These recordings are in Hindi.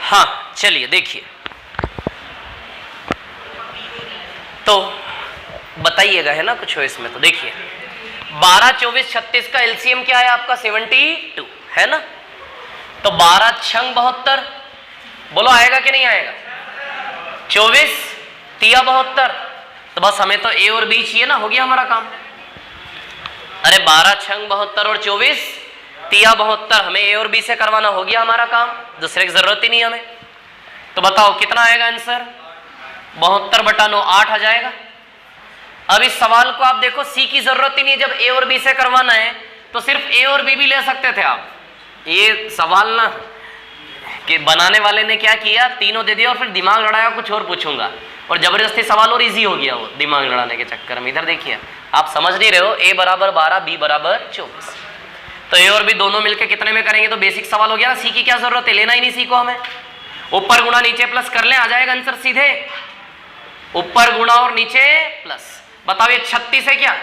हाँ चलिए देखिए, तो बताइएगा, है ना कुछ हो इसमें। तो देखिए 12, 24, 36 का एलसीएम क्या है आपका 72, है ना। तो 12 छंग 72, बोलो आएगा कि नहीं आएगा। 24 तिया 72, तो बस हमें तो ए और बी चाहिए ना, हो गया हमारा काम। अरे 12 छंग 72 और 24 तिया 72, हमें ए और बी से करवाना, हो गया हमारा काम, दूसरे की जरूरत ही नहीं हमें। तो बताओ कितना आएगा आंसर, 72/9 8 आ जाएगा। अब इस सवाल को आप देखो, सी की जरूरत ही नहीं है, जब ए और बी से करवाना है तो सिर्फ ए और बी भी ले सकते थे आप। ये सवाल ना कि बनाने वाले ने क्या किया, तीनों दे दिया और फिर दिमाग लड़ाया कुछ और पूछूंगा, और जबरदस्ती सवाल और इजी हो गया वो दिमाग लड़ाने के चक्कर में। इधर देखिए आप समझ नहीं रहे हो, ए बराबर 12 बी बराबर 24, तो ए और बी दोनों मिलकर कितने में करेंगे, तो बेसिक सवाल हो गया ना। सी की क्या जरूरत है, लेना ही नहीं सी को हमें, ऊपर गुणा नीचे प्लस कर ले, आ जाएगा आंसर सीधे, ऊपर गुणा और नीचे प्लस। बताओ ये 36 है क्या,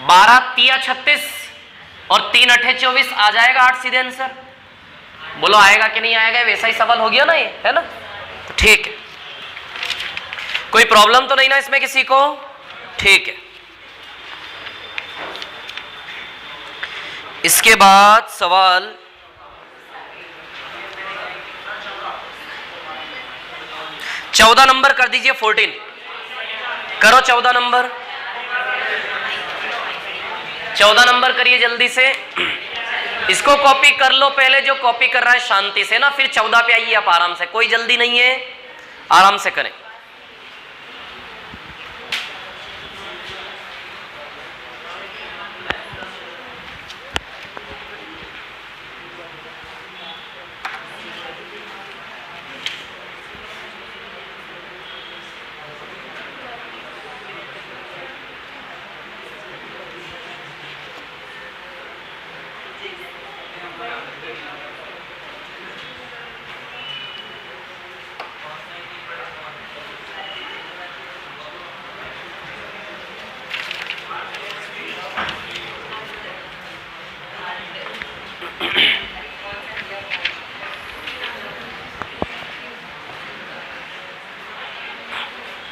12 तिया 36 और 3 8 24, आ जाएगा 8 सीधे आंसर। बोलो आएगा कि नहीं आएगा, वैसा ही सवाल हो गया ना ये, है ना। तो ठीक है, कोई प्रॉब्लम तो नहीं ना इसमें किसी को, ठीक है। इसके बाद सवाल 14 नंबर कर दीजिए, 14 करो, 14 नंबर, 14 नंबर करिए जल्दी से। इसको कॉपी कर लो पहले, जो कॉपी कर रहा है शांति से ना, फिर 14 पे आइए आप आराम से, कोई जल्दी नहीं है, आराम से करें।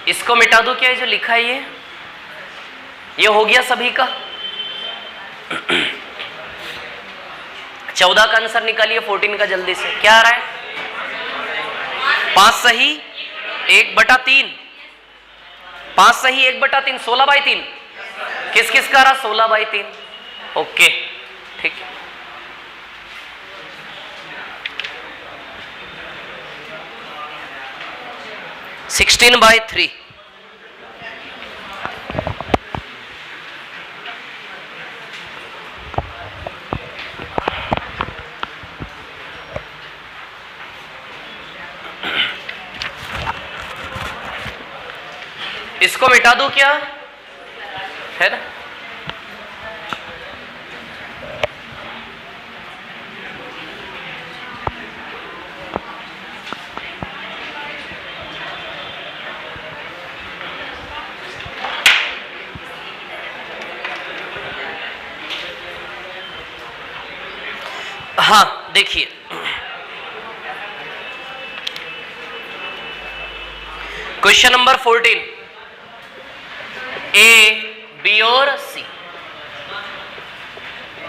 इसको मिटा दूं क्या, ये जो लिखा है ये हो गया सभी का। 14 का आंसर निकालिए 14 का जल्दी से, क्या आ रहा है, 5 सही 1/3, 5 सही 1/3, 16/3, किस किस का रहा 16/3, ओके ठीक है। सिक्सटीन बाई 3, इसको मिटा दूं क्या, है ना। हाँ देखिए, क्वेश्चन नंबर 14, ए बी और सी।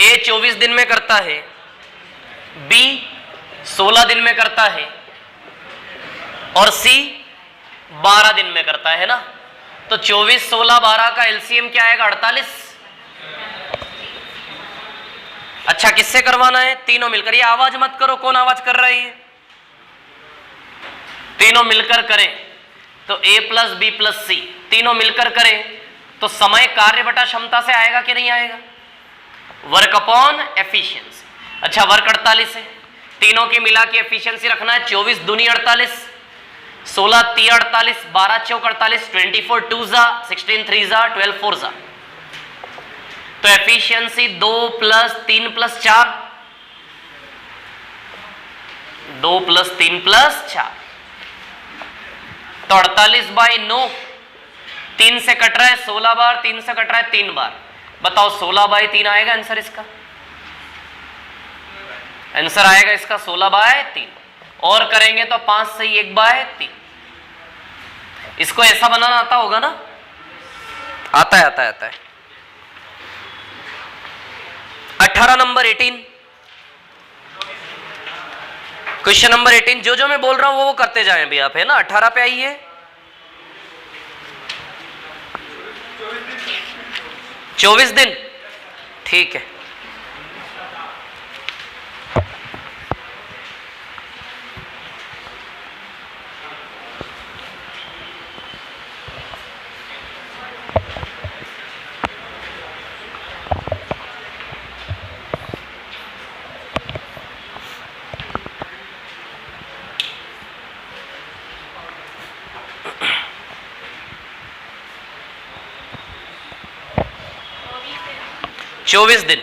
ए 24 दिन में करता है, बी 16 दिन में करता है और सी 12 दिन में करता है ना। तो 24, 16, 12 का एलसीएम क्या आएगा 48। अच्छा किससे करवाना है, तीनों मिलकर, ये आवाज मत करो, कौन आवाज कर रहा है, तीनों मिलकर करें तो a प्लस बी प्लस सी, तीनों मिलकर करें तो समय कार्य बटा क्षमता से आएगा कि नहीं आएगा, वर्क अपॉन एफिशिएंसी। अच्छा वर्क 48 है, तीनों की मिला के एफिशिएंसी रखना है, 24 दूनी 48, 16 3 48, 12 चौक 48, 24 2 जा 16 3 जा 12 4 जा। तो efficiency 2 plus 3 plus 4, 2 plus 3 plus 4, तो 48/9, 3 से कट रहा है 16 बार, 3 से कट रहा है 3 बार। बताओ 16/3 आएगा आंसर इसका, आंसर आएगा इसका 16/3। और करेंगे तो 5 से 1/3। इसको ऐसा बनाना आता होगा ना? आता है, आता है, आता है। 18 नंबर 18, क्वेश्चन नंबर 18। जो मैं बोल रहा हूं वो करते जाएं भी आप, है ना? 18 पे आइए। 24 दिन, ठीक है। चौबीस दिन।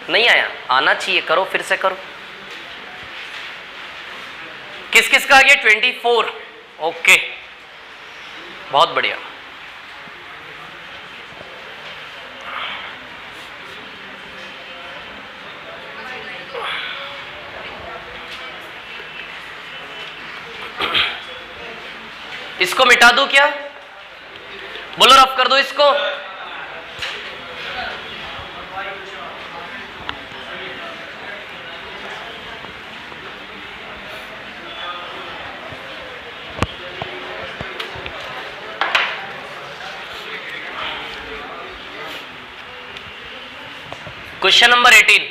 नहीं आया? आना चाहिए, करो, फिर से करो। किस किस का आ गया? 24। ओके, बहुत बढ़िया। इसको मिटा दूं क्या? बोलो, रफ कर दो इसको। Question number 18,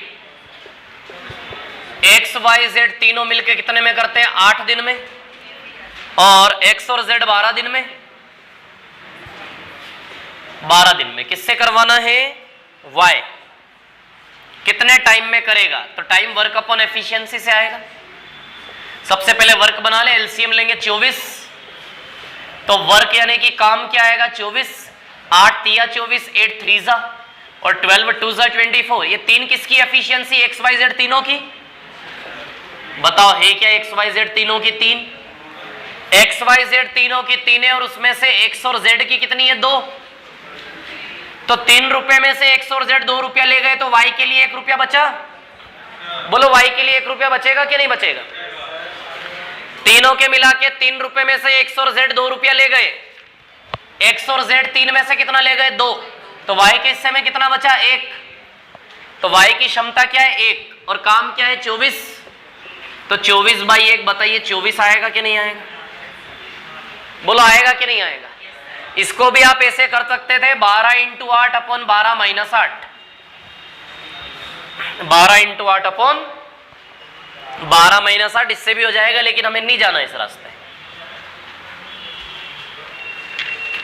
x y z तीनों मिलके कितने में करते हैं? 8 दिन में। और एक्स और जेड 12 दिन में। 12 दिन में किससे करवाना है? वाई। कितने टाइम में करेगा? तो टाइम वर्क अपॉन एफिशिएंसी से आएगा। सबसे पहले वर्क बना ले, एलसीएम लेंगे 24। तो वर्क यानी कि काम क्या आएगा? 24। 8 तिया 24, 8 3 और 12 2 24। ये तीन किसकी एफिशिएंसी? एक्स वाई जेड तीनों की। बताओ है क्या एक्स वाई जेड तीनों की? 3। एक्स वाई जेड तीनों की 3 है और उसमें से एक्स और जेड की कितनी है? 2। तो 3 रुपए में से एक्स और जेड 2 रुपया ले गए, तो वाई के लिए 1 रुपया बचा। बोलो, वाई के लिए 1 रुपया बचेगा कि नहीं बचेगा? तीनों के मिला के 3 रुपए में से एक्स और जेड 2 रुपया ले गए। एक्स और जेड 3 में से कितना ले गए? 2। तो वाई के हिस्से में कितना बचा? 1। तो वाई की क्षमता क्या है? 1। और काम क्या है? 24। तो 24/1 बताइए, 24 आएगा कि नहीं आएगा? बोलो, आएगा कि नहीं आएगा? इसको भी आप ऐसे कर सकते थे, 12 × 8 अपॉन 12 - 8। 12 × 8 अपॉन 12 - 8, इससे भी हो जाएगा, लेकिन हमें नहीं जाना इस रास्ते।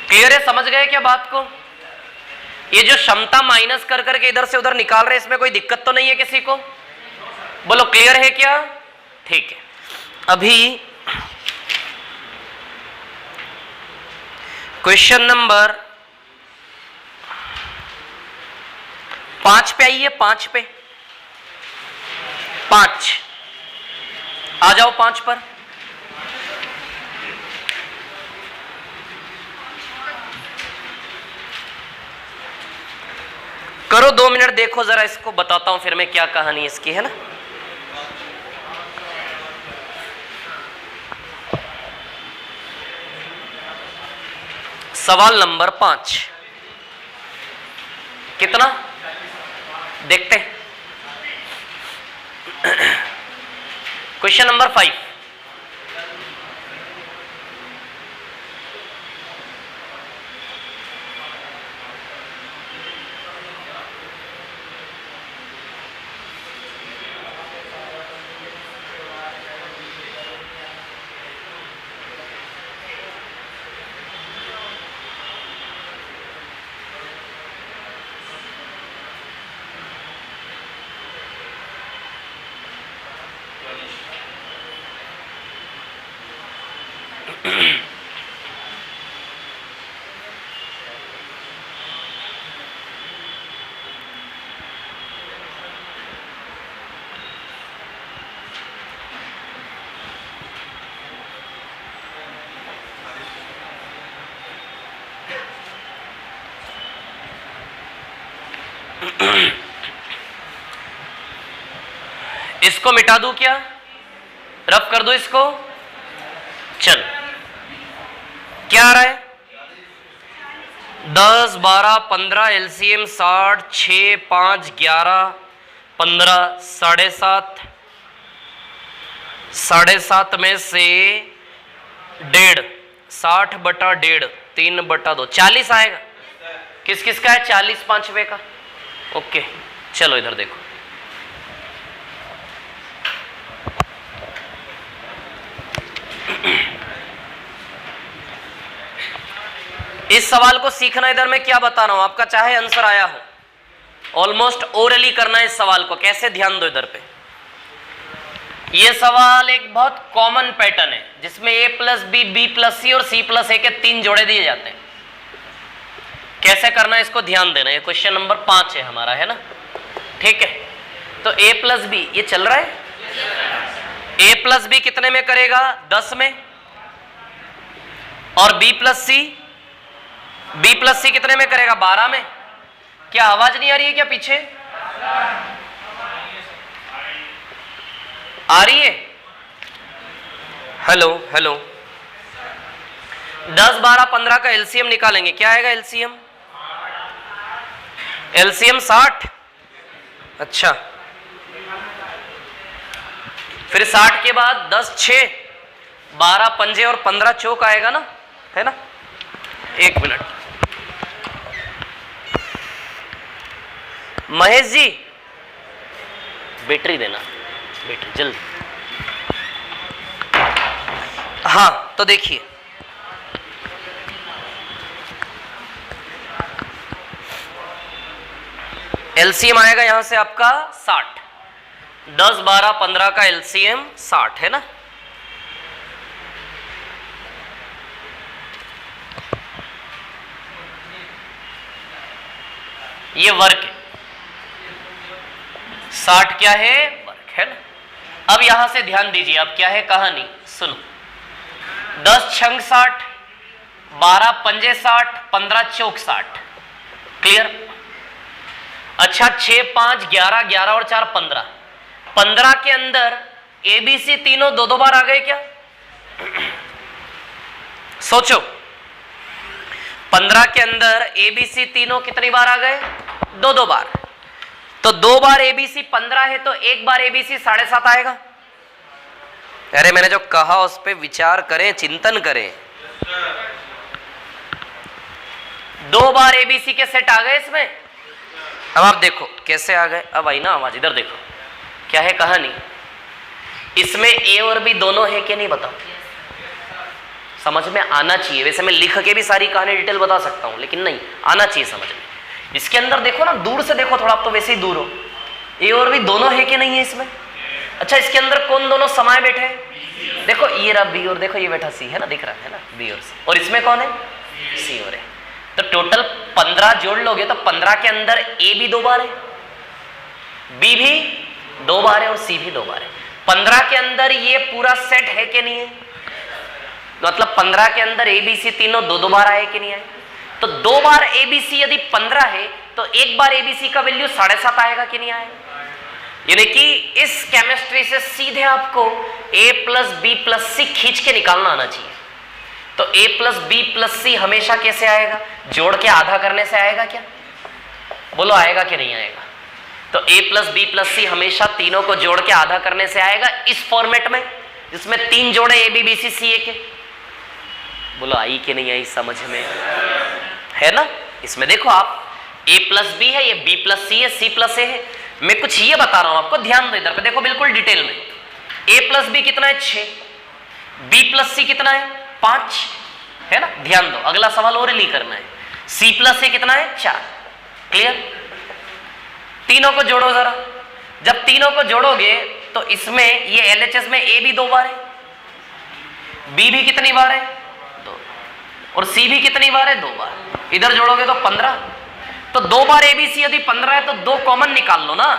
क्लियर है? समझ गए क्या बात को? ये जो क्षमता माइनस कर करके इधर से उधर निकाल रहे हैं, इसमें कोई दिक्कत तो नहीं है किसी को? बोलो, क्लियर है क्या? ठीक है। अभी क्वेश्चन नंबर 5 पे आइए। 5 पे, 5 आ जाओ। 5 पर करो 2 मिनट, देखो जरा इसको, बताता हूं फिर मैं क्या कहानी इसकी, है ना? सवाल नंबर 5 कितना देखते हैं। क्वेश्चन नंबर 5, इसको मिटा दूं क्या, रफ कर दो इसको, चल क्या आ रहा है 10 12 15 एलसीएम 60, 6 5 11 15 7.5, 7.5 में से 1.5, 60/1.5, 3/2, 40 आएगा। किस किस का है 40 पांचवे का, ओके। चलो इधर देखो, इस सवाल को सीखना, इधर मैं क्या बता रहा हूं आपका चाहे आंसर आया हो, ऑलमोस्ट ओरली करना है इस सवाल को। कैसे, ध्यान दो इधर पे। ये सवाल एक बहुत कॉमन पैटर्न है जिसमें a plus B, B plus C और c प्लस ए के 3 जोड़े दिए जाते हैं। कैसे करना है इसको ध्यान देना। ये क्वेश्चन नंबर 5 है हमारा, है ना, ठीक है। तो a प्लस बी ये चल रहा है, a प्लस बी कितने में करेगा 10 में, और b प्लस सी कितने में करेगा 12 में। क्या आवाज नहीं आ रही है क्या पीछे, आ रही है, हेलो हेलो। 10 12 15 का एलसीएम निकालेंगे, क्या आएगा एलसीएम 60। अच्छा, फिर 60 के बाद 10 6 12 पंजे और 15 चौक आएगा ना, है ना। एक मिनट महेश जी, बैटरी देना, बैटरी जल्दी। हाँ तो देखिए, एलसीएम आएगा यहां से आपका 60, 10 12 15 का एलसीएम 60 है ना। ये वर्क है, 60 क्या है वर्क, है ना। अब यहां से ध्यान दीजिए, अब क्या है कहानी सुनो। 10 छंग 60, 12 पंजे 60, 15 चौक 60, क्लियर। अच्छा 6 5 11, 11 और 4 15, 15 के अंदर एबीसी तीनों दो बार आ गए क्या, सोचो। 15 के अंदर एबीसी तीनों कितनी बार आ गए, दो बार। तो 2 बार एबीसी 15 है तो 1 बार एबीसी 7.5 आएगा। अरे मैंने जो कहा उस पर विचार करें, चिंतन करें। 2 बार एबीसी के सेट आ गए इसमें। अब आप देखो कैसे आ गए, अब आई ना आवाज, इधर देखो क्या है कहानी। इसमें ए और बी दोनों है कि नहीं बताओ, समझ में आना चाहिए। वैसे मैं लिख के भी सारी कहानी डिटेल बता सकता हूं, लेकिन नहीं आना चाहिए समझ में। इसके अंदर देखो ना, दूर से देखो थोड़ा, आप तो वैसे ही दूर हो। ए और बी दोनों है कि नहीं है इसमें। अच्छा इसके अंदर कौन दोनों समाये बैठे हैं, देखो ये रहा बी और देखो ये बैठा सी, है ना, दिख रहा है ना बी और सी। और इसमें कौन है सी और ए। तो टोटल 15 जोड़ लोगे तो 15 के अंदर ए भी 2 बार है, बी भी 2 बार है और सी भी 2 बार है। 15 के अंदर ये पूरा सेट है कि नहीं है, मतलब 15 के अंदर ए बी सी तीनों 2 बार आए कि नहीं आए। तो 2 बार एबीसी यदि 15 है तो 1 बार एबीसी का वैल्यू 7.5 आएगा कि नहीं आएगा। यानी कि इस केमिस्ट्री से सीधे आपको a प्लस बी प्लस सी खींच के निकालना आना चाहिए। तो a प्लस बी प्लस सी हमेशा कैसे आएगा, जोड़ के आधा करने से आएगा क्या, बोलो आएगा कि नहीं आएगा। तो a प्लस बी प्लस सी हमेशा तीनों को जोड़ के आधा करने से आएगा, इस फॉर्मेट में जिसमें 3 जोड़े ए बी बी सी सी ए के। बोलो आई कि नहीं आई समझ में, है ना। इसमें देखो आप a प्लस बी है, ये b प्लस सी है, c प्लस ए है। मैं कुछ ये बता रहा हूं आपको, ध्यान दो इधर पे, देखो बिल्कुल डिटेल में। a प्लस बी कितना है 6, b प्लस सी कितना है 5, है ना। ध्यान दो अगला सवाल और ही करना है। c प्लस ए कितना है 4, क्लियर। तीनों को जोड़ो जरा, जब तीनों को जोड़ोगे तो इसमें ये LHS में a भी 2 बार है, b भी कितनी बार है 2, और c भी कितनी बार है 2 बार। इधर जोड़ोगे तो 15। तो 2 बार एबीसी यदि 15 है तो 2 कॉमन निकाल लो ना।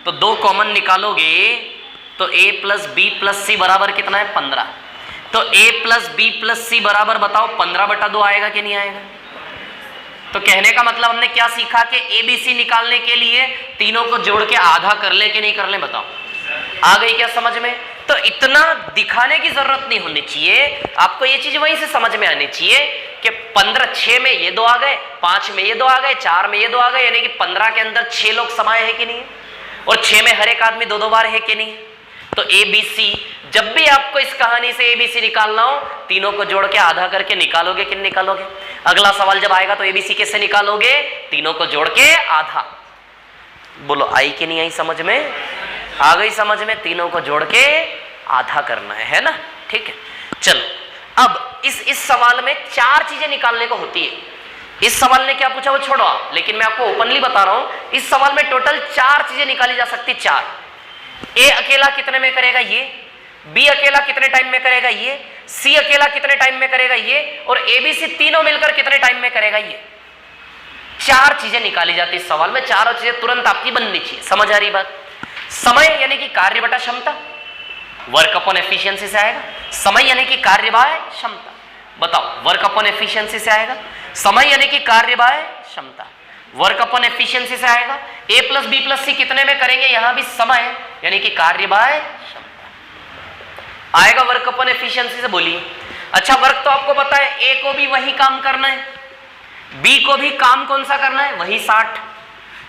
तो 2 कॉमन निकालोगे तो a प्लस बी प्लस सी बराबर कितना है 15। तो a प्लस बी प्लस सी बराबर बताओ 15/2 आएगा कि नहीं आएगा। तो कहने का मतलब हमने क्या सीखा कि एबीसी निकालने के लिए तीनों को जोड़ के आधा कर ले कि नहीं कर ले, बताओ आ गई क्या समझ में? तो इतना दिखाने की जरूरत नहीं होनी चाहिए, आपको ये चीज वहीं से समझ में आनी चाहिए कि 15 6 में ये दो आ गए, 5 में ये दो आ गए, 4 में ये दो आ गए, यानी कि 15 के अंदर 6 लोग समाये हैं कि नहीं, और 6 में हर एक आदमी 2-2 बार है कि नहीं। तो एबीसी, जब भी आपको इस कहानी से एबीसी निकालना हो, तीनों को जोड़ के आधा करके निकालोगे कि नहीं निकालोगे? अगला सवाल जब आएगा तो एबीसी कैसे निकालोगे? तीनों को जोड़ के आधा। बोलो आई कि नहीं आई समझ में? आ गई समझ में? तीनों को जोड़ के आधा करना है ना, ठीक है। चलो अब इस सवाल में 4 चीजें निकालने को होती है। इस सवाल ने क्या पूछा वो छोड़ो आप, लेकिन मैं आपको ओपनली बता रहा हूं, इस सवाल में टोटल 4 चीजें निकाली जा सकती। 4। ए अकेला कितने में करेगा ये, बी अकेला कितने टाइम में करेगा ये, सी अकेला कितने टाइम में करेगा ये, और एबीसी तीनों मिलकर कितने टाइम में करेगा ये। 4 चीजें निकाली जाती इस सवाल में, चारों चीजें तुरंत आपकी बननी चाहिए। समझ आ रही बात? समय यानी कि कार्य बटा क्षमता, वर्क अपॉन एफिशिएंसी से आएगा। समय यानी कि कार्य बाय क्षमता, बताओ वर्क अपॉन एफिशिएंसी से आएगा। समय यानी कि कार्य बाय क्षमता, वर्क अपॉन एफिशिएंसी से आएगा। ए प्लस बी प्लस सी कितने में करेंगे, यहां भी समय यानी कि कार्य बाय क्षमता आएगा, वर्क अपॉन एफिशिएंसी से। बोलिए अच्छा, वर्क तो आपको पता है, ए को भी वही काम करना है, बी को भी काम कौन सा करना है, वही 60,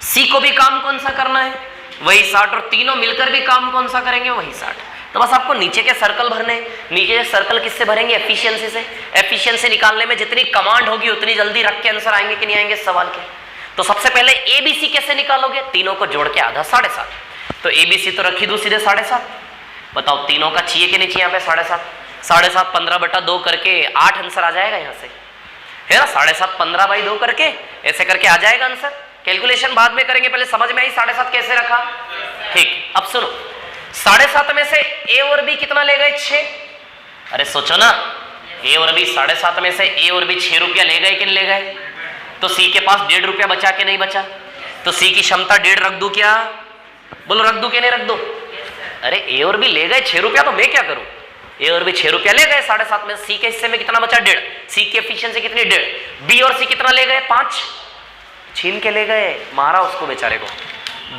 सी को भी काम कौन सा करना है, वही 60, और तीनों मिलकर भी काम कौन सा करेंगे, वही 60। तो बस आपको नीचे के सर्कल भरने। नीचे के सर्कल किससे भरेंगे, एफिशिएंसी से। एफिशिएंसी निकालने में जितनी कमांड होगी उतनी जल्दी रख के आंसर आएंगे कि नहीं आएंगे सवाल के। तो सबसे पहले एबीसी कैसे निकालोगे, तीनों को जोड़ के आधा 7.5। तो एबीसी तो रखी दो सीधे 7.5। बताओ तीनों का चाहिए कि नहीं चाहिए, यहाँ पे 7.5। 7.5 15/2 करके 8 आंसर आ जाएगा यहाँ से, है ना। 7.5 15/2 करके ऐसे करके आ जाएगा आंसर। कैलकुलेशन बाद में करेंगे, पहले समझ में आई 7.5 कैसे रखा, ठीक। अब सुनो, 7.5 में से ए और बी कितना ले गए, 6। अरे सोचो ना, ए और बी 7.5 में से ए और बी 6 रुपया ले गए कि नहीं ले गए। तो सी के पास 1.5 रुपया बचा के नहीं बचा, तो सी की क्षमता 1.5 रख दूं क्या, बोलो रख दूं कि नहीं रख दूं। अरे ए और बी ले गए 6 रुपया, तो मैं क्या करूं, ए और बी 6 रुपया ले गए 7.5 में, सी के हिस्से में कितना बचा, 1.5। सी की एफिशिएंसी कितनी, 1.5। बी और सी कितना ले गए, 5 छीन के ले गए, मारा उसको बेचारे को।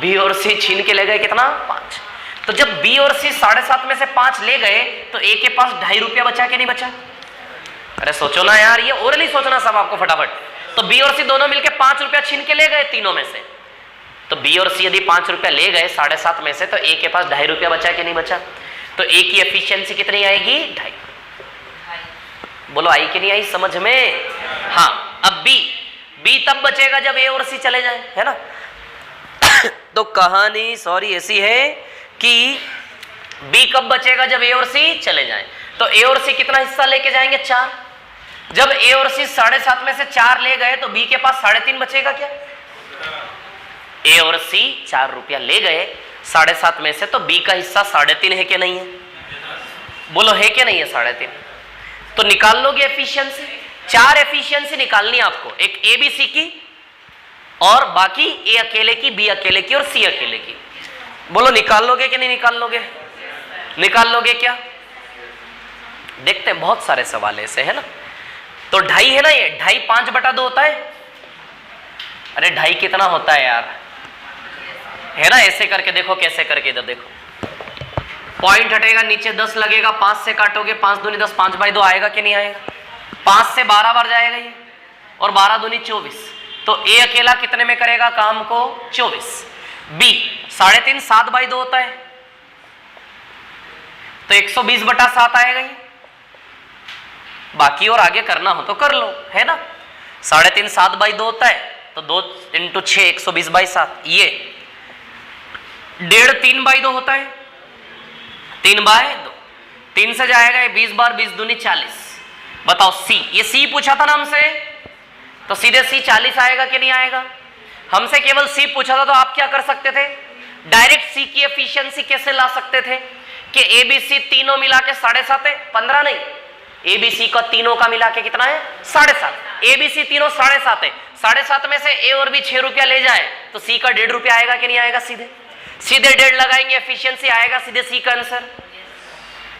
बी और सी छीन के ले गए कितना, 5। तो जब बी और सी 7.5 में से 5 ले गए तो ए के पास 2.5 रुपया बचा के नहीं बचा। अरे सोचो ना यार, ये ओरली सोचना सब आपको फटाफट। तो बी और सी दोनों मिलके 5 रुपया छीन के ले गए तीनों में से। तो बी और सी यदि 5 रुपया ले गए 7.5 में से, तो ए के पास 2.5 रुपया बचा कि नहीं बचा। तो ए की एफिशिएंसी कितनी आएगी, 2.5। बोलो आई कि नहीं आई समझ में। हाँ, अब बी तब बचेगा जब ए और सी चले जाए, है ना। तो कहानी सॉरी ऐसी है कि बी कब बचेगा, जब ए और सी चले जाएं। तो ए और सी कितना हिस्सा लेके जाएंगे, 4। जब ए और सी 7.5 में से 4 ले गए तो बी के पास 3.5 बचेगा क्या। ए और सी 4 रुपया ले गए 7.5 में से, तो बी का हिस्सा 3.5 है कि नहीं है, बोलो है कि नहीं है 3.5। तो निकाल लोगे एफिशिएंसी। 4 एफिशिएंसी निकालनी है आपको, एक ए बी सी की और बाकी ए अकेले की, बी अकेले की और सी अकेले की। बोलो निकाल लोगे कि नहीं निकाल लोगे, निकाल लोगे क्या। देखते हैं बहुत सारे सवाल ऐसे है ना। तो 2.5 है ना, ये 2.5 5/2 होता है। अरे 2.5 कितना होता है यार, है ना। ऐसे करके देखो, कैसे करके, इधर देखो, पॉइंट हटेगा नीचे 10 लगेगा, 5 से काटोगे 5 दूनी 10, 5/2 आएगा कि नहीं आएगा। 5 से 12 बार जाएगा ये, और 12 दूनी 24। तो ए अकेला कितने में करेगा काम को, 24। बी 3.5 7/2 होता है, तो 120/7 आएगा ये। बाकी और आगे करना हो तो कर लो, है ना। 3.5 7/2 होता है, तो 2 × 6 120/7। ये 1.5 3/2 होता है, 3/2। 3 से जाएगा ये 20 बार, 20 दूनी 40। बताओ सी, ये सी पूछा था ना हमसे, तो सीधे सी 40 आएगा कि नहीं आएगा। हमसे केवल सी पूछा था, तो आप क्या कर सकते थे, डायरेक्ट सी की एफिशिएंसी कैसे ला सकते थे कि ए बी सी तीनों मिला के 7.5 है, 15 नहीं, ए बी सी का तीनों का मिला के कितना है, 7.5। ए बी सी तीनों 7.5 है। 7.5 में से ए और बी 6 रुपया ले जाए तो सी का 1.5 रुपया आएगा कि नहीं आएगा। सीधे सीधे 1.5 लगाएंगे, एफिशिएंसी आएगा सीधे सी का आंसर।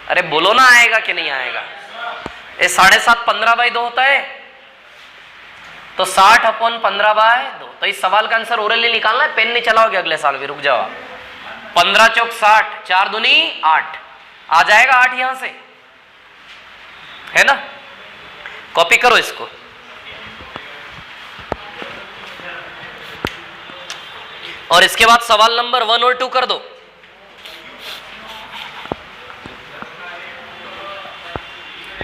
अरे बोलो ना आएगा कि नहीं आएगा। ये 7.5 15/2 होता है, तो 60/15/2। तो इस सवाल का आंसर ओरली निकालना है, पेन नहीं चलाओगे अगले साल भी, रुक जाओ। 15 चौक 60, 4 दूनी 8, आ जाएगा 8 यहां से, है ना। कॉपी करो इसको। और इसके बाद सवाल नंबर 1 और 2 कर दो।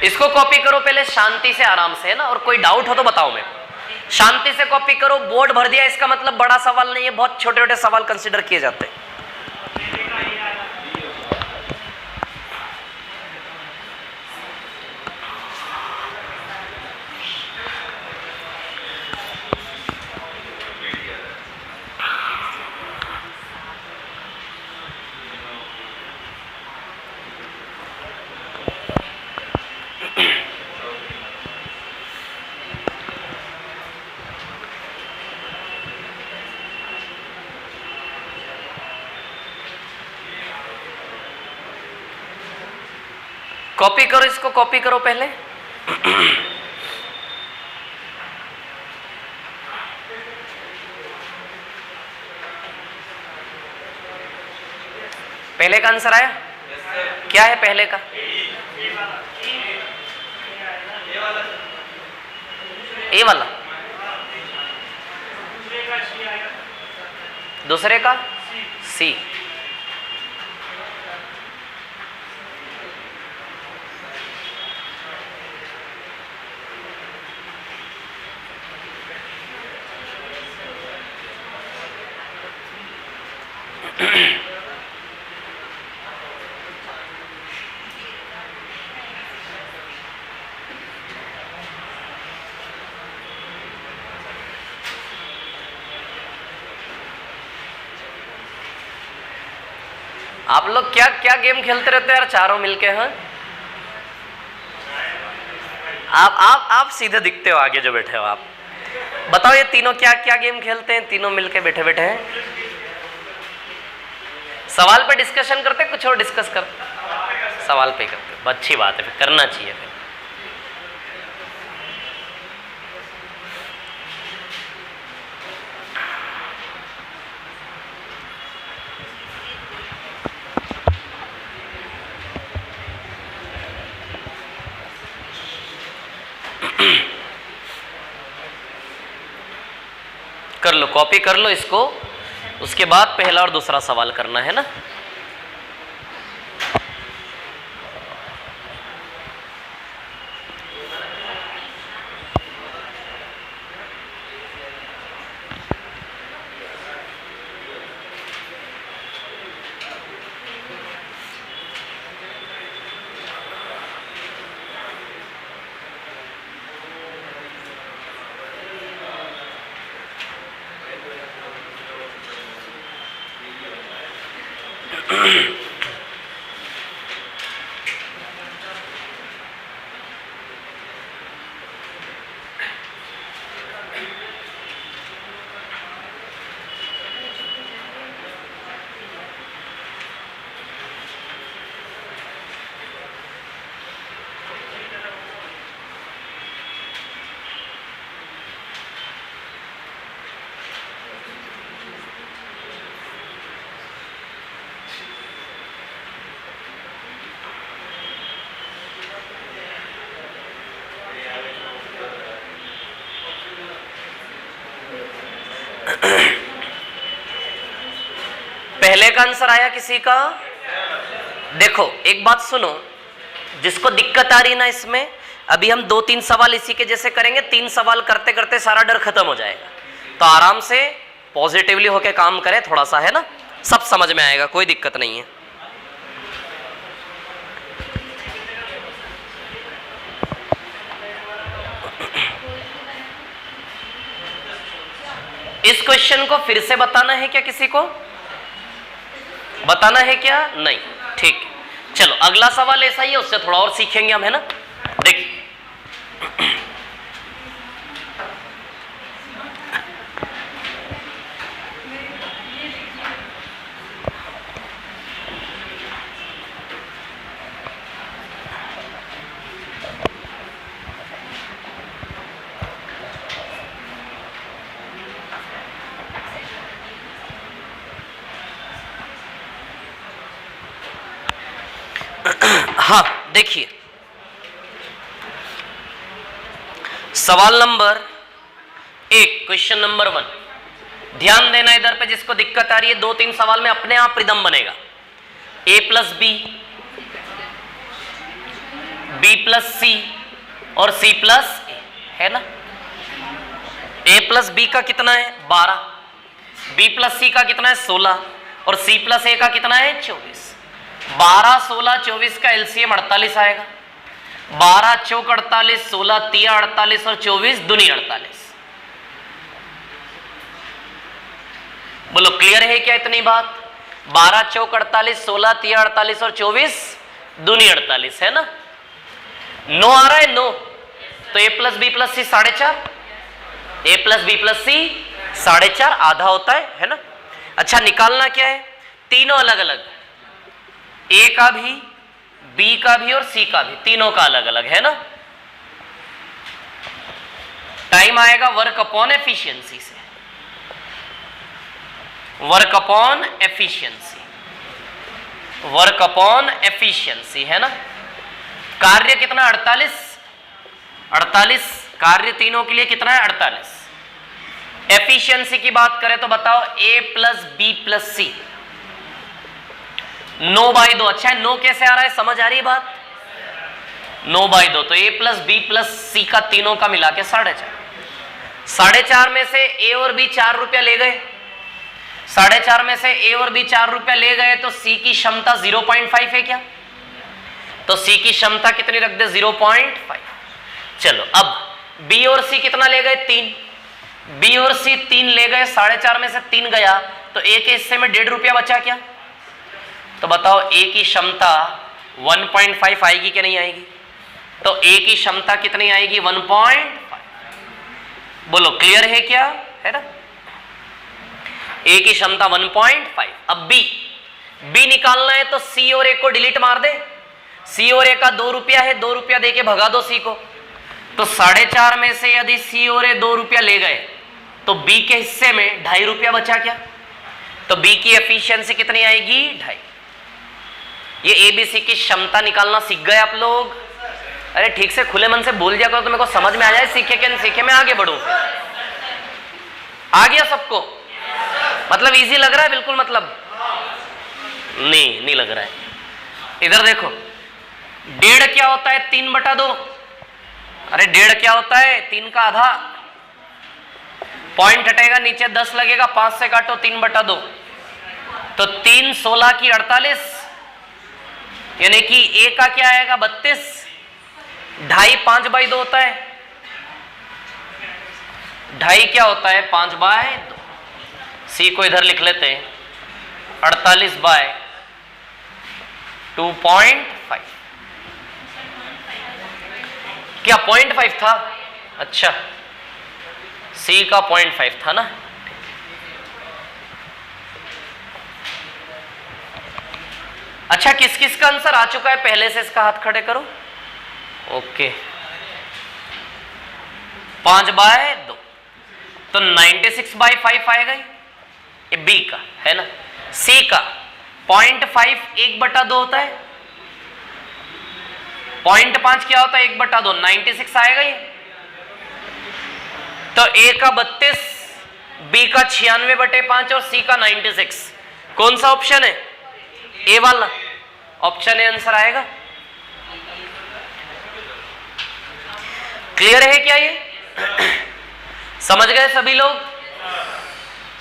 इसको कॉपी करो पहले शांति से, आराम से, है ना। और कोई डाउट हो तो बताओ मेरे को। शांति से कॉपी करो। बोर्ड भर दिया इसका मतलब बड़ा सवाल नहीं है, बहुत छोटे छोटे सवाल कंसीडर किए जाते हैं। कॉपी करो इसको, कॉपी करो पहले। पहले का आंसर आया? क्या है पहले का? ए वाला। दूसरे का सी। आप लोग क्या क्या गेम खेलते रहते हैं यार चारों मिलके? हैं आप सीधे दिखते हो आगे जो बैठे हो आप। बताओ ये तीनों क्या क्या गेम खेलते हैं? तीनों मिलके बैठे बैठे हैं, सवाल पे डिस्कशन करते, कुछ और डिस्कस करते? सवाल पे करते, अच्छी बात है, फिर करना चाहिए। फिर कर लो, कॉपी कर लो इसको। उसके बाद पहला और दूसरा सवाल करना है ना। पहले का आंसर आया किसी का? देखो एक बात सुनो, जिसको दिक्कत आ रही ना इसमें, अभी हम 2-3 सवाल इसी के जैसे करेंगे। 3 सवाल करते करते सारा डर खत्म हो जाएगा। तो आराम से पॉजिटिवली होके काम करें थोड़ा सा, है ना। सब समझ में आएगा, कोई दिक्कत नहीं है। इस क्वेश्चन को फिर से बताना है क्या? किसी को बताना है क्या? नहीं, ठीक। चलो अगला सवाल ऐसा ही है, उससे थोड़ा और सीखेंगे हम, है ना। देखिए हाँ देखिए, सवाल नंबर 1, क्वेश्चन नंबर 1, ध्यान देना इधर पे, जिसको दिक्कत आ रही है 2-3 सवाल में अपने आप रिदम बनेगा। a plus B, b plus C और c प्लस ए, है ना। a प्लस बी का कितना है 12, b प्लस सी का कितना है 16 और c प्लस ए का कितना है 24। 12, 16, 24 का एलसीएम 48 आएगा। 12 चौक 48, 16 तिया 48 और 24 दूनी 48। बोलो क्लियर है क्या इतनी बात? 12 चौक 48, 16 तिया 48 और 24 दूनी 48, है ना। 9 आ रहा है 9, तो a plus B plus C 4.5, a plus B plus C 4.5 आधा होता है ना। अच्छा निकालना क्या है? तीनों अलग अलग, a का भी, b का भी और c का भी, तीनों का अलग अलग, है ना। टाइम आएगा वर्क अपॉन एफिशिएंसी से, work upon efficiency, work upon efficiency, है ना। कार्य कितना 48 कार्य तीनों के लिए कितना है 48। एफिशिएंसी की बात करें तो बताओ a प्लस बी प्लस सी 9/2। अच्छा है 9 कैसे आ रहा है, समझ आ रही है बात? 9/2, तो a प्लस बी प्लस सी का तीनों का मिला के 4.5। 4.5 में से a और b 4 रुपया ले गए, 4.5 में से a और b 4 रुपया ले गए, तो c की क्षमता 0.5 है क्या? तो c की क्षमता कितनी रख दे 0.5। चलो अब b और c कितना ले गए 3, b और c 3 ले गए, 4.5 में से 3 गया, तो a के हिस्से में 1.5 रुपया बचा क्या? तो बताओ a की क्षमता 1.5 आएगी कि नहीं आएगी? तो a की क्षमता कितनी आएगी 1.5। बोलो क्लियर है क्या, है ना। a की क्षमता 1.5। अब b निकालना है तो c और a को डिलीट मार दे, c और a का 2 रुपया है, 2 रुपया देके भगा दो c को। तो 4.5 में से यदि c और a 2 रुपया ले गए तो b के हिस्से में 2.5 रुपया बचा क्या? तो b की एफिशिएंसी कितनी आएगी 2.5। ये एबीसी की क्षमता निकालना सीख गए आप लोग? अरे ठीक से खुले मन से बोल दिया करो तो मेरे को समझ में आ जाए, सीखे कि नहीं सीखे, मैं आगे बढ़ूं। आ गया सबको? मतलब इजी लग रहा है बिल्कुल? मतलब नहीं लग रहा है। इधर देखो, 1.5 क्या होता है 3/2। अरे 1.5 क्या होता है 3 का आधा, पॉइंट हटेगा नीचे 10 लगेगा, 5 से काटो 3/2, तो 3 16 की 48, यानी कि a का क्या आएगा 32। 2.5 5/2 होता है, 2.5 क्या होता है 5/2। c को इधर लिख लेते हैं 48/2.5। क्या 0.5 था? अच्छा c का 0.5 था ना। अच्छा किस किस का आंसर आ चुका है पहले से? इसका हाथ खड़े करो। ओके 5/2, तो 96/5 आएगा ये बी का, है ना। सी का 0.5 1/2 होता है, 0.5 क्या होता है 1/2, 96 आएगा ये। तो ए का 32, बी का 96/5 और सी का 96। कौन सा ऑप्शन है? ए वाला ऑप्शन ए आंसर आएगा। क्लियर है क्या ये? समझ गए सभी लोग?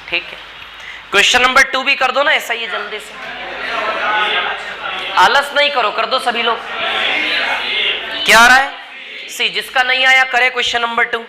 ठीक है, क्वेश्चन नंबर 2 भी कर दो ना ऐसा ही जल्दी से, आलस नहीं करो, कर दो सभी लोग। क्या आ रहा है? सी। जिसका नहीं आया करे क्वेश्चन नंबर 2।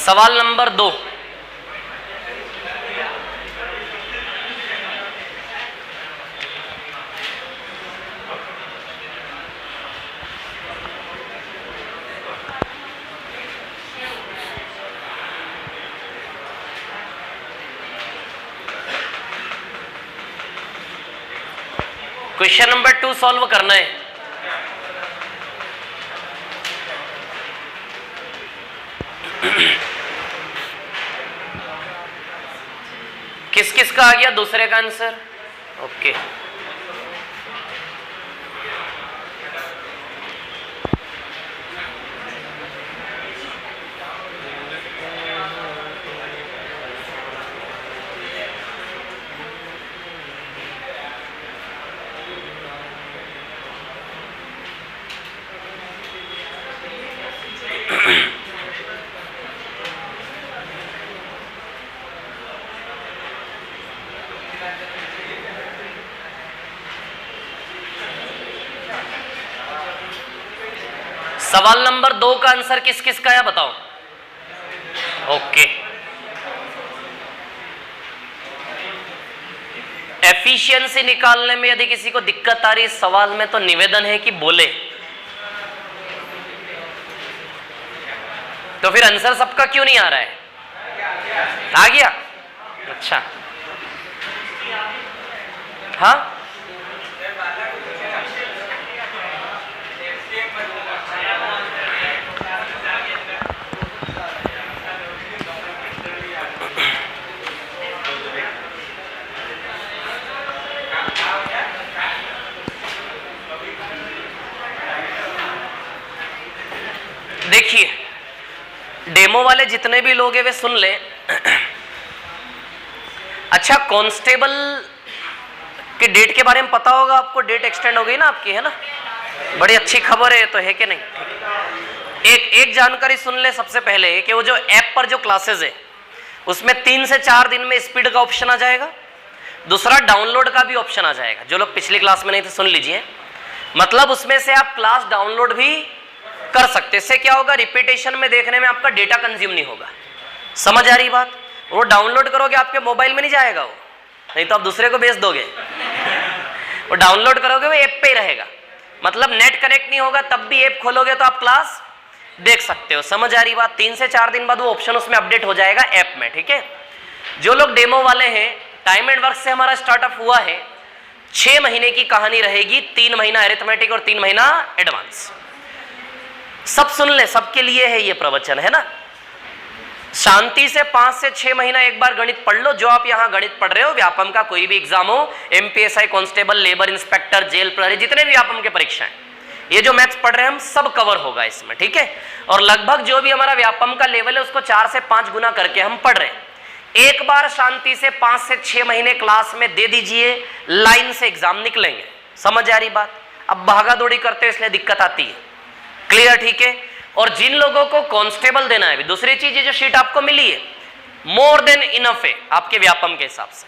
सवाल नंबर 2, क्वेश्चन नंबर 2 सॉल्व करना है। किस किस का आ गया दूसरे का आंसर? ओके, सवाल नंबर 2 का आंसर किस किस का है बताओ? ओके, एफिशिएंसी निकालने में यदि किसी को दिक्कत आ रही इस सवाल में तो निवेदन है कि बोले, तो फिर आंसर सबका क्यों नहीं आ रहा है? आ गया? अच्छा, हाँ देखिए, डेमो वाले जितने भी लोग हैं वे सुन ले। अच्छा, कांस्टेबल की डेट के बारे में पता होगा आपको? डेट एक्सटेंड हो गई ना आपकी, है ना? बड़ी अच्छी खबर है, तो है कि नहीं? एक जानकारी सुन ले सबसे पहले कि वो जो ऐप पर जो क्लासेस है उसमें 3 से 4 दिन में स्पीड का ऑप्शन आ जाएगा, दूसरा डाउनलोड का भी ऑप्शन आ जाएगा। जो लोग पिछली क्लास में नहीं थे सुन लीजिए, मतलब उसमें से आप क्लास डाउनलोड भी कर सकते। इससे क्या होगा? रिपीटेशन में देखने में आपका डेटा कंज्यूम नहीं होगा। समझ आ रही बात? वो डाउनलोड करोगे आपके मोबाइल में नहीं जाएगा वो, नहीं तो आप दूसरे को भेज दोगे। वो डाउनलोड करोगे वो ऐप पे ही रहेगा, मतलब नेट कनेक्ट नहीं होगा तब भी ऐप खोलोगे तो आप क्लास देख सकते हो। समझ आ रही बात? 3 से 4 दिन बाद वो ऑप्शन उसमें अपडेट हो जाएगा ऐप में, ठीक है? जो लोग डेमो वाले हैं, टाइम एंड वर्क से हमारा स्टार्टअप हुआ है, 6 महीने की कहानी रहेगी, 3 महीना अरिथमेटिक और 3 महीना एडवांस। सब सुन ले, सबके लिए है ये प्रवचन, है ना? शांति से 5 से 6 महीना एक बार गणित पढ़ लो। जो आप यहाँ गणित पढ़ रहे हो, व्यापम का कोई भी एग्जाम हो, MPSI, constable, labour inspector, jail प्रहरी, जितने भी व्यापम के परीक्षाएं, ये जो मैथ्स पढ़ रहे हैं हम सब कवर होगा इसमें, ठीक है? और लगभग जो भी हमारा व्यापम का लेवल है उसको 4 से 5 गुना करके हम पढ़ रहे हैं। एक बार शांति से 5 से 6 महीने क्लास में दे दीजिए, लाइन से एग्जाम निकलेंगे। समझ आ रही बात? अब भागा दौड़ी करते हो इसलिए दिक्कत आती है। क्लियर? ठीक है। और जिन लोगों को कांस्टेबल देना है, दूसरी चीज, ये जो शीट आपको मिली है मोर देन इनफ है आपके व्यापम के हिसाब से।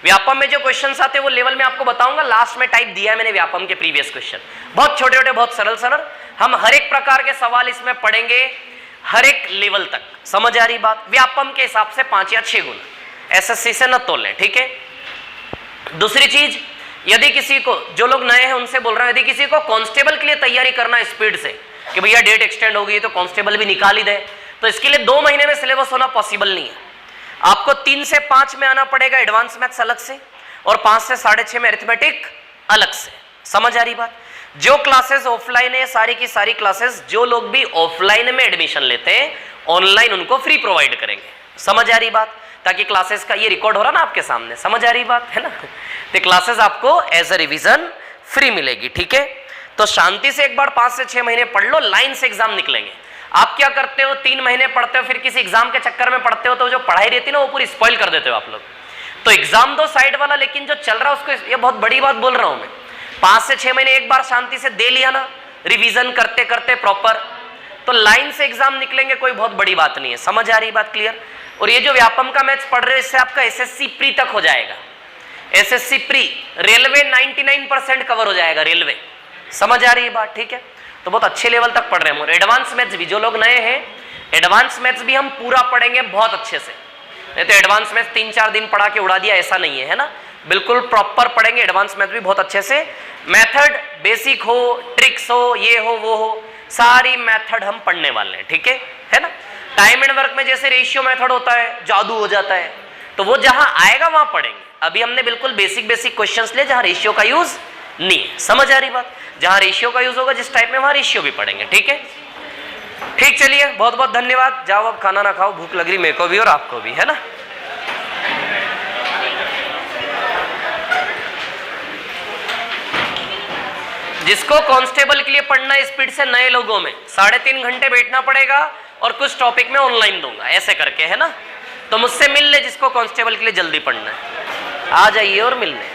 व्यापम में जो क्वेश्चंस आते हैं वो लेवल में आपको बताऊंगा, लास्ट में टाइप दिया है मैंने व्यापम के प्रीवियस क्वेश्चन, बहुत छोटे छोटे, बहुत सरल सरल। हम हर एक प्रकार के सवाल इसमें पढ़ेंगे, हर एक लेवल तक। समझ आ रही बात? व्यापम के हिसाब से 5 या 6 गुना, एसएससी से न तोलें, ठीक है? दूसरी चीज, यदि किसी को, जो लोग नए हैं उनसे बोल रहा हूं, यदि किसी को कांस्टेबल के लिए तैयारी करना स्पीड से कि भैया डेट एक्सटेंड हो गई तो कांस्टेबल भी निकाल ही दे, तो इसके लिए 2 महीने में सिलेबस होना पॉसिबल नहीं है। आपको 3 से 5 में आना पड़ेगा एडवांस मैथ्स अलग से, और 5 से 6.5 में अरिथमेटिक अलग से। समझ आ रही बात? जो क्लासेस ऑफलाइन है, सारी की सारी क्लासेस जो लोग भी ऑफलाइन में एडमिशन लेते हैं ऑनलाइन उनको फ्री प्रोवाइड करेंगे। समझ आ रही बात? ताकि क्लासेस का ये रिकॉर्ड हो रहा ना आपके सामने, समझ आ रही बात, है ना? तो क्लासेस आपको एज अ रिवीजन फ्री मिलेगी, ठीक है? तो शांति से एक बार 5 से 6 महीने पढ़ लो, लाइन से एग्जाम निकलेंगे। आप क्या करते हो, 3 महीने पढ़ते हो, फिर किसी एग्जाम के चक्कर में पढ़ते हो, तो जो पढ़ाई रहती है ना वो पूरी स्पॉइल कर देते हो आप लोग। तो एग्जाम दो साइड वाला, लेकिन जो चल रहा है उसको, ये बहुत बड़ी बात बोल रहा हूं मैं, 5 से 6 महीने एक बार शांति से दे लिया ना, रिवीजन करते करते प्रॉपर, तो लाइन से एग्जाम निकलेंगे, कोई बहुत बड़ी बात नहीं है। समझ आ रही बात? क्लियर? और ये जो व्यापम का मैथ्स पढ़ रहे हो, इससे आपका एसएससी प्री तक हो जाएगा। एसएससी प्री, रेलवे 99% कवर हो जाएगा, रेलवे। समझ आ रही है बात? ठीक है? तो बहुत अच्छे लेवल तक पढ़ रहे हैं। और एडवांस मैथ्स भी, जो लोग नए हैं एडवांस मैथ्स भी हम पूरा पढ़ेंगे बहुत अच्छे से, नहीं तो एडवांस मैथ्स 3-4 दिन पढ़ा के उड़ा दिया ऐसा नहीं है ना, बिल्कुल प्रॉपर पढ़ेंगे एडवांस मैथ्स भी बहुत अच्छे से। मेथड बेसिक हो, ट्रिक्स हो, ये हो वो हो, सारी मेथड हम पढ़ने वाले हैं, ठीक है ना। टाइम एंड वर्क में जैसे रेशियो मेथड होता है, जादू हो जाता है, तो वो जहां आएगा वहां पढ़ेंगे। अभी हमने बिल्कुल बेसिक क्वेश्चंस लिए जहां रेशियो का यूज नहीं है, समझ आ रही बात। जहां रेशियो का यूज होगा जिस टाइप में, वहां रेशियो भी पढ़ेंगे, ठीक है। ठीक, चलिए बहुत बहुत धन्यवाद। जाओ अब खाना ना खाओ, भूख लग रही मेरे को भी और आपको भी, है ना। जिसको कांस्टेबल के लिए पढ़ना है स्पीड से, नए लोगों में 3.5 घंटे बैठना पड़ेगा और कुछ टॉपिक में ऑनलाइन दूंगा ऐसे करके, है ना। तो मुझसे मिल ले जिसको कांस्टेबल के लिए जल्दी पढ़ना है, आ जाइए और मिल ले।